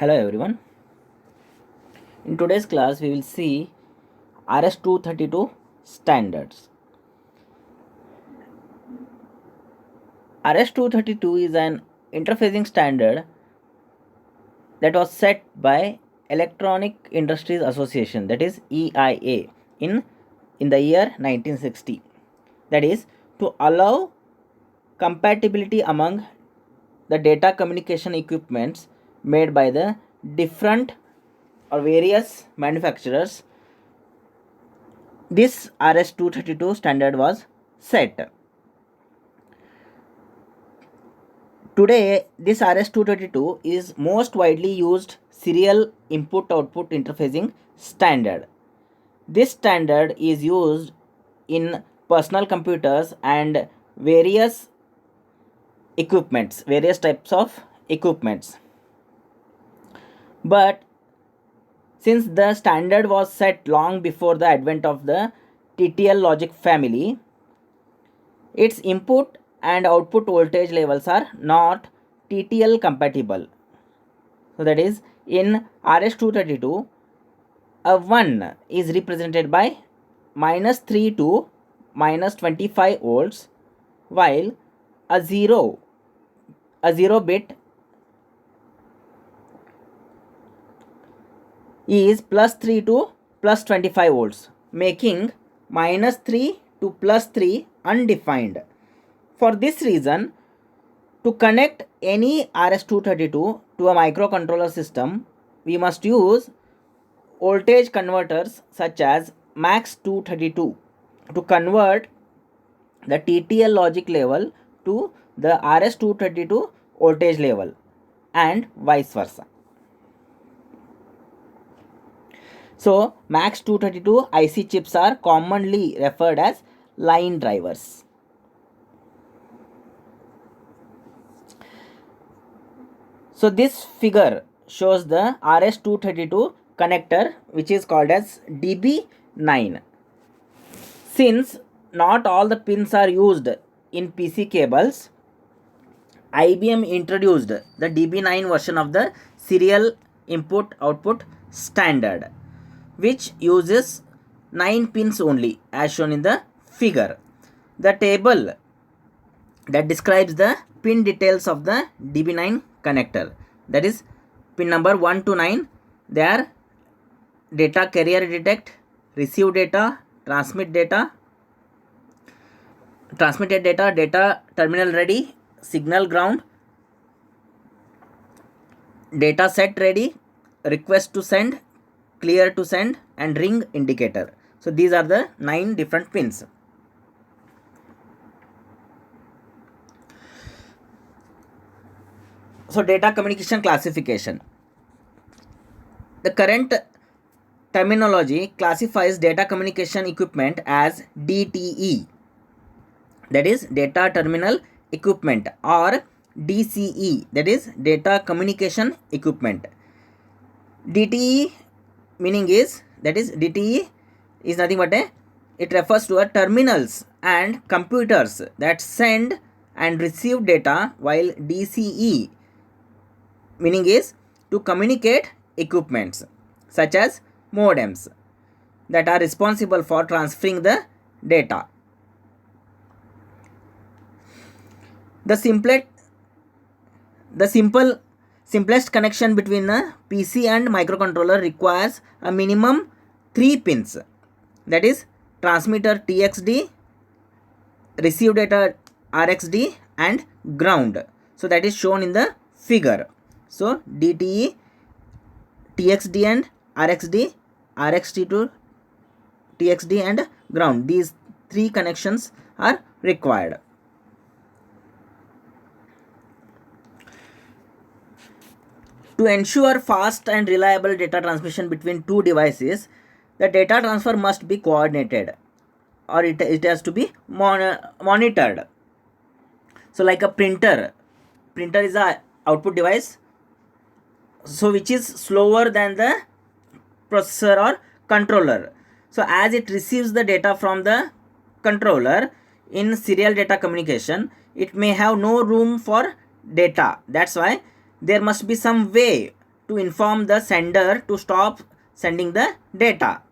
Hello everyone. In today's class we will see RS-232 standards. RS-232 is an interfacing standard that was set by Electronic Industries Association, that is EIA, in the year 1960. That is to allow compatibility among the data communication equipments made by the different or various manufacturers. This RS-232 standard was set. Today, this RS-232 is most widely used serial input-output interfacing standard. This standard is used in personal computers and various equipments, various types of equipments. But since the standard was set long before the advent of the TTL logic family, its input and output voltage levels are not TTL compatible. So that is, in RS-232, a 1 is represented by -3 to -25 volts, while a 0 bit is +3 to +25 volts, making -3 to +3 undefined. For this reason, to connect any RS-232 to a microcontroller system, we must use voltage converters such as MAX232 to convert the TTL logic level to the RS-232 voltage level and vice versa. So, MAX232 IC chips are commonly referred as line drivers. So this figure shows the RS-232 connector, which is called as DB9. Since not all the pins are used in PC cables, IBM introduced the DB9 version of the serial input-output standard, which uses 9 pins only, as shown in the figure. The table that describes the pin details of the DB9 connector, that is pin number 1 to 9, they are data carrier detect, receive data, transmitted data, data terminal ready, signal ground, data set ready, request to send, clear to send, and ring indicator. So these are the 9 different pins. So data communication classification. The current terminology classifies data communication equipment as DTE, that is data terminal equipment, or DCE, that is data communication equipment. DTE meaning is, that is DTE is nothing but it refers to a terminals and computers that send and receive data, while DCE meaning is to communicate equipments such as modems that are responsible for transferring the data. The simplest connection between a PC and microcontroller requires a minimum 3 pins, that is transmitter TXD, receive data RXD, and ground. So that is shown in the figure. So DTE, TXD and RXD, RXD to TXD and ground, these 3 connections are required. To ensure fast and reliable data transmission between 2 devices, the data transfer must be coordinated, or it has to be monitored. So like a printer is a output device, so which is slower than the processor or controller. So as it receives the data from the controller in serial data communication, it may have no room for data. That's why there must be some way to inform the sender to stop sending the data.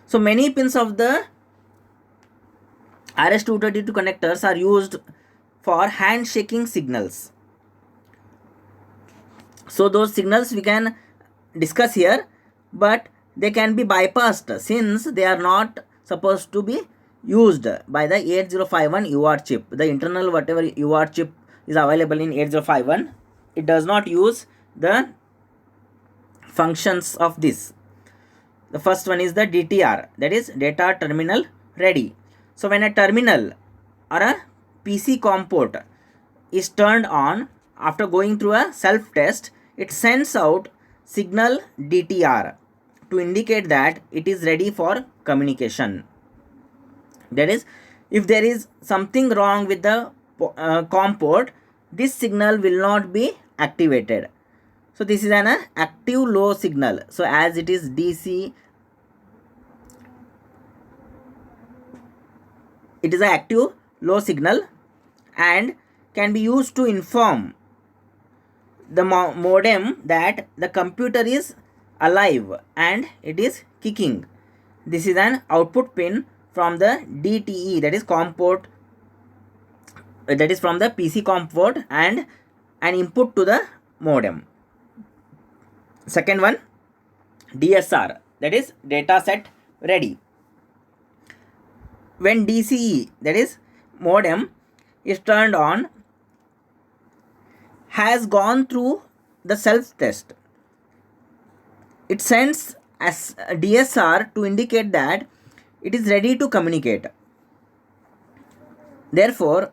So many pins of the RS-232 connectors are used for handshaking signals. So those signals we can discuss here, but they can be bypassed since they are not supposed to be used by the 8051 UART chip. The internal whatever UART chip is available in 8051, it does not use the functions of this. The first one is the DTR, that is data terminal ready. So when a terminal or a PC COM port is turned on after going through a self test, it sends out signal DTR to indicate that it is ready for communication. That is, if there is something wrong with the COM port, this signal will not be activated. So this is an active low signal. So as it is DC, it is an active low signal and can be used to inform the modem that the computer is alive and it is kicking. This is an output pin from the DTE, that is COM port, that is from the PC COM port, and an input to the modem. Second one, DSR, that is data set ready. When DCE, that is modem, is turned on, has gone through the self test, it sends as DSR to indicate that it is ready to communicate. Therefore,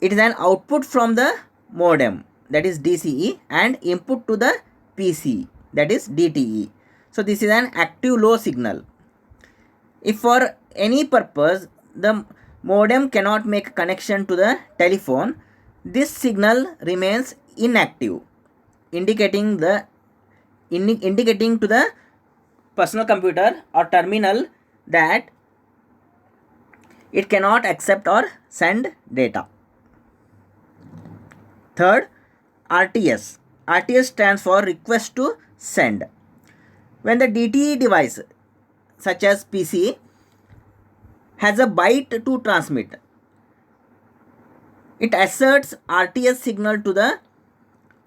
it is an output from the modem, that is DCE, and input to the PC, that is DTE. So this is an active low signal. If for any purpose the modem cannot make connection to the telephone, this signal remains inactive, indicating to the personal computer or terminal that it cannot accept or send data. Third, RTS. RTS stands for request to send. When the DTE device, such as PC, has a byte to transmit, it asserts RTS signal to the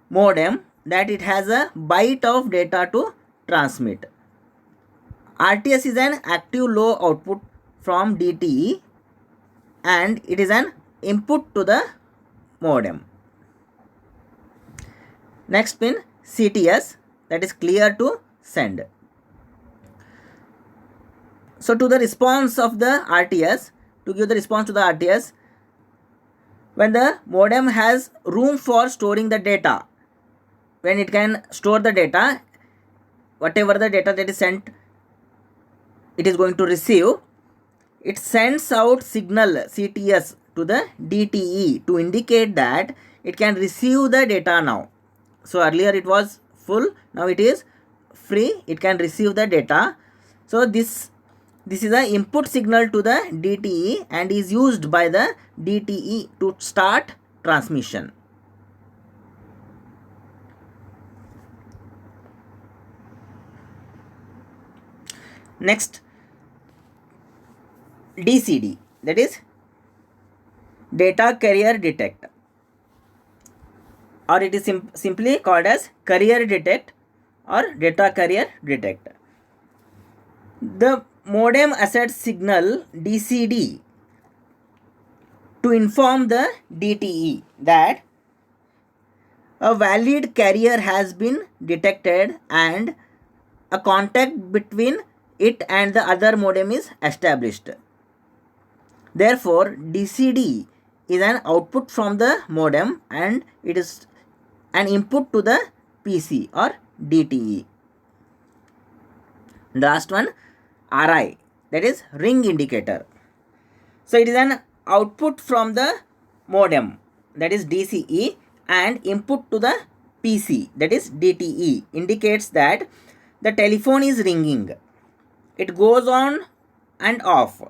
modem that it has a byte of data to transmit. RTS is an active low output from DTE and it is an input to the modem. Next pin, CTS, that is clear to send. So to the response of the RTS, to give the response to the RTS, when the modem has room for storing the data, when it can store the data, whatever the data that is sent, it is going to receive, it sends out signal CTS to the DTE to indicate that it can receive the data now. So earlier it was full, now it is free, it can receive the data. So this is the input signal to the DTE and is used by the DTE to start transmission. Next, DCD, that is data carrier detect, or it is simply called as carrier detect or data carrier detect. The modem asserts signal DCD to inform the DTE that a valid carrier has been detected and a contact between it and the other modem is established. Therefore, DCD is an output from the modem and it is an input to the PC or DTE. The last one, RI, that is ring indicator. So it is an output from the modem, that is DCE, and input to the PC, that is DTE, indicates that the telephone is ringing. It goes on and off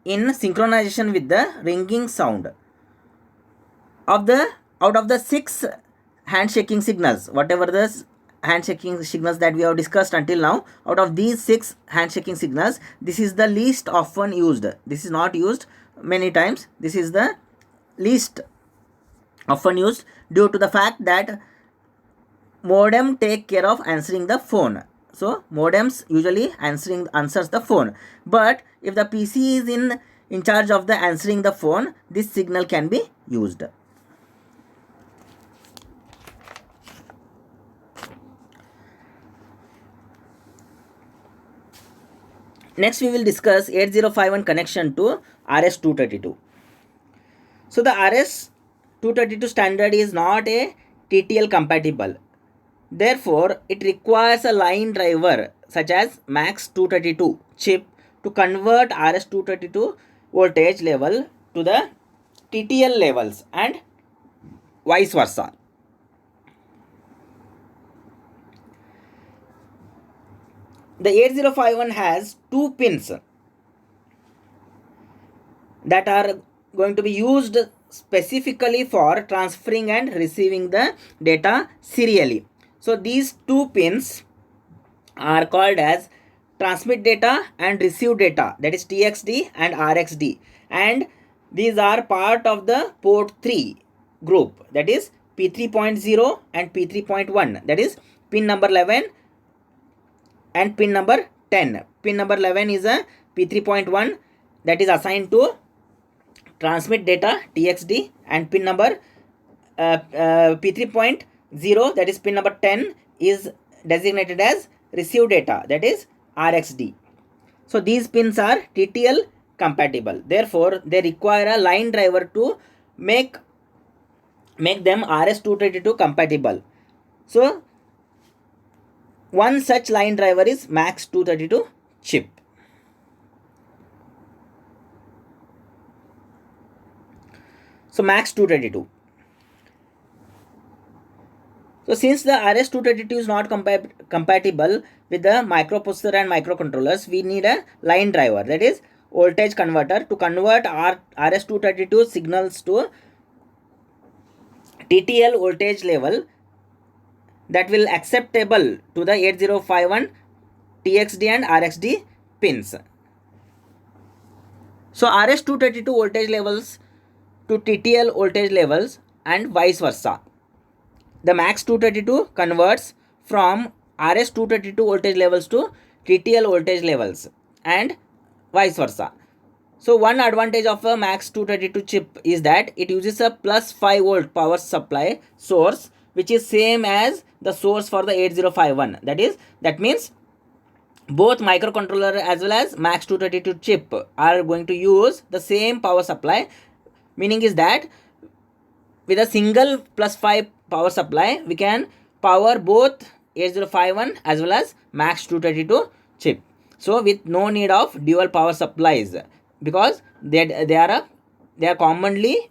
in synchronization with the ringing sound. Out of the 6 handshaking signals, whatever the handshaking signals that we have discussed until now, out of these 6 handshaking signals, this is the least often used. This is not used many times. This is the least often used due to the fact that modem take care of answering the phone. So modems usually answers the phone, but if the PC is in charge of the answering the phone, this signal can be used. Next we will discuss 8051 connection to RS-232. So the RS-232 standard is not a TTL compatible. Therefore, it requires a line driver such as MAX232 chip to convert RS-232 voltage level to the TTL levels and vice versa. The 8051 has 2 pins that are going to be used specifically for transferring and receiving the data serially. So these 2 pins are called as transmit data and receive data, that is TXD and RXD, and these are part of the port 3 group, that is P3.0 and P3.1, that is pin number 11 and pin number 10. Pin number 11 is a P3.1 that is assigned to transmit data TXD, and pin number P3.0, that is pin number 10, is designated as receive data, that is RXD. So these pins are TTL compatible. Therefore, they require a line driver to make them RS-232 compatible. So one such line driver is MAX232 chip. So MAX232. So since the RS-232 is not compatible with the microprocessor and microcontrollers, we need a line driver, that is voltage converter, to convert our RS-232 signals to TTL voltage level that will acceptable to the 8051 TXD and RXD pins. So RS-232 voltage levels to TTL voltage levels and vice versa. The MAX232 converts from RS-232 voltage levels to TTL voltage levels and vice versa. So one advantage of a MAX232 chip is that it uses a plus 5 volt power supply source, which is same as the source for the 8051. That means both microcontroller as well as MAX232 chip are going to use the same power supply. Meaning is that with a single plus 5 power supply, we can power both 8051 as well as MAX232 chip. So with no need of dual power supplies, because they are commonly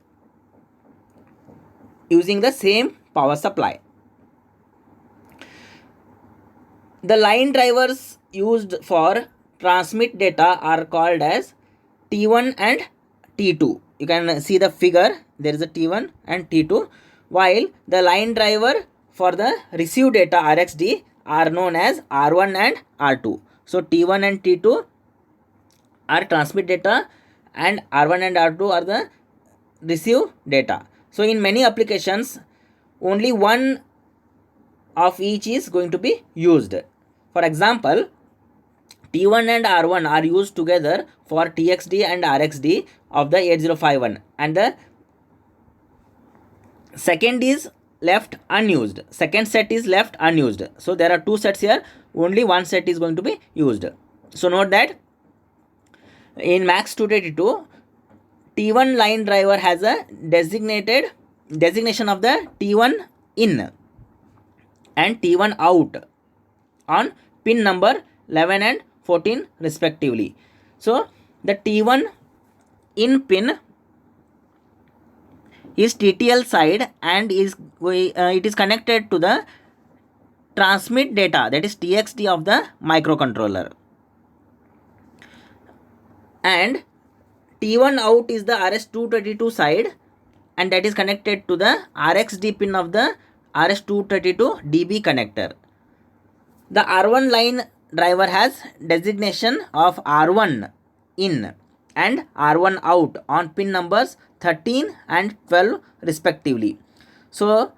using the same power supply. The line drivers used for transmit data are called as T1 and T2. You can see the figure, there is a T1 and T2, while the line driver for the receive data RXD are known as R1 and R2. So T1 and T2 are transmit data and R1 and R2 are the receive data. So in many applications, only one of each is going to be used. For example, T1 and R1 are used together for TXD and RXD of the 8051, and the second is left unused. Second set is left unused. So there are 2 sets here, only one set is going to be used. So note that in MAX232, T1 line driver has a designation of the T1 in and T1 out on pin number 11 and 14 respectively. So the T1 in pin is TTL side and it is connected to the transmit data, that is TXD of the microcontroller, and T1 out is the RS-232 side and that is connected to the RXD pin of the RS232 DB connector. The R1 line driver has designation of R1 in and R1 out on pin numbers 13 and 12 respectively. So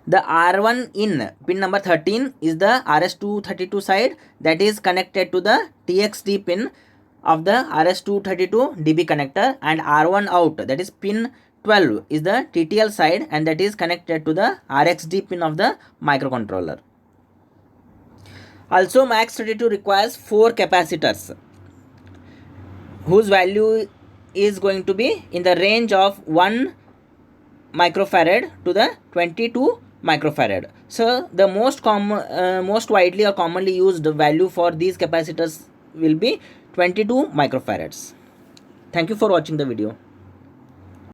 the R1 in pin number 13 is the RS232 side, that is connected to the TXD pin of the RS232 DB connector, and R1 out, that is pin 12, is the TTL side, and that is connected to the RXD pin of the microcontroller. Also, MAX32 requires 4 capacitors whose value is going to be in the range of 1 microfarad to the 22 microfarad. So the most widely or commonly used value for these capacitors will be 22 microfarads. Thank you for watching the video.